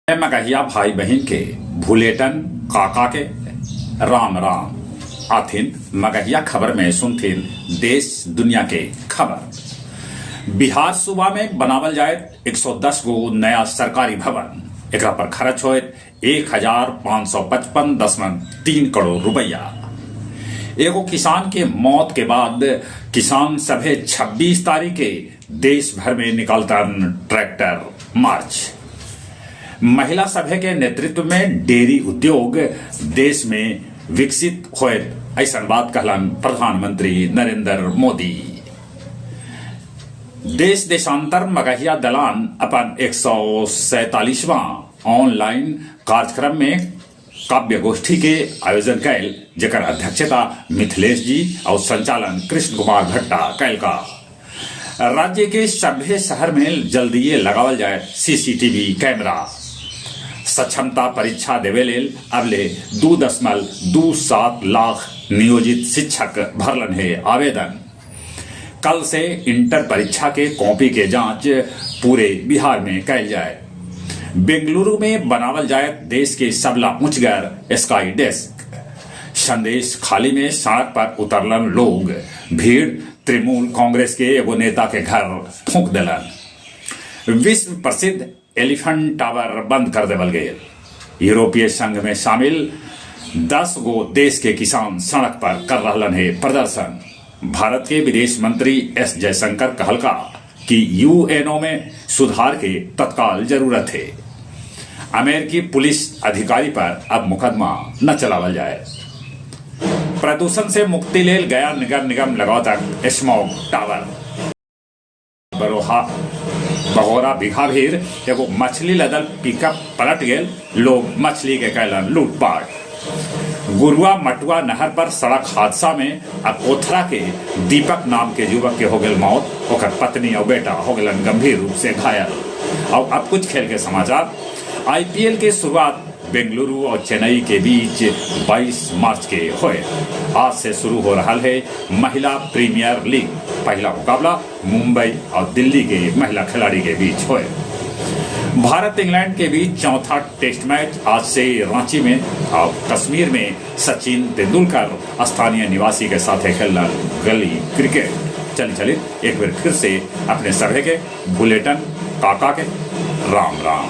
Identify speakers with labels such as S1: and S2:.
S1: मगहिया भाई बहन के भूलेटन काका के राम राम आथिन मगहिया खबर में सुनथिन देश दुनिया के खबर। बिहार सूबा में बनावल जाए 110 गो नया सरकारी भवन, एकरा पर खर्च होए 1555.3 करोड़ रुपया। एगो किसान के मौत के बाद किसान सभे 26 तारीख के देश भर में निकालतन ट्रैक्टर मार्च। महिला सभा के नेतृत्व में डेयरी उद्योग देश में विकसित होए, ऐसा बात कहलन प्रधानमंत्री नरेंद्र मोदी। देश देशांतर मगहिया दलान अपन 147वां ऑनलाइन कार्यक्रम में काव्य गोष्ठी के आयोजन कैल, जेकर अध्यक्षता मिथिलेश जी और संचालन कृष्ण कुमार भट्टा कैल का। राज्य के सभे शहर में जल्दी लगावल जाए सीसीटीवी कैमरा। सक्षमता परीक्षा देवे लेल अबले 2.27 लाख नियोजित शिक्षक भरलन है आवेदन। कल से इंटर परीक्षा के कॉपी के जांच पूरे बिहार में कैल जाए। बेंगलुरु में बनावल जाए देश के सबला ऊंचगर स्काई डेस्क। संदेश खाली में सड़क पर उतरलन लोग, भीड़ तृणमूल कांग्रेस के एगो नेता के घर फूंक दिलन। विश्व प्रसिद्ध एलिफेंट टावर बंद कर देवल गए। यूरोपीय संघ में शामिल 10 गो देश के किसान सड़क पर कर रहलन है प्रदर्शन। भारत के विदेश मंत्री एस जयशंकर कहलका कि यूएनओ में सुधार के तत्काल जरूरत है। अमेरिकी पुलिस अधिकारी पर अब मुकदमा न चलावल जाए। प्रदूषण से मुक्ति लेल गया नगर निगम लगातार स्मॉग टावर। बहोरा बिघा भीर एगो मछली लदल पिकअप पलट गेल, लोग मछली के कैलन लूटपाट। गुरुआ मटुआ नहर पर सड़क हादसा में अकोथरा के दीपक नाम के युवक के हो गल मौत, ओकर पत्नी और बेटा हो गलन गंभीर रूप से घायल। और अब कुछ खेल के समाचार। आईपीएल के शुरुआत बेंगलुरु और चेन्नई के बीच 22 मार्च के हुए। आज से शुरू हो रहा है महिला प्रीमियर लीग। पहला मुकाबला मुंबई और दिल्ली के महिला खिलाड़ी के बीच हुए। भारत इंग्लैंड के बीच चौथा टेस्ट मैच आज से रांची में और कश्मीर में सचिन तेंदुलकर स्थानीय निवासी के साथ खेलना गली क्रिकेट। चलिए एक बार फिर से अपने सभे के बुलेटिन काका के राम राम।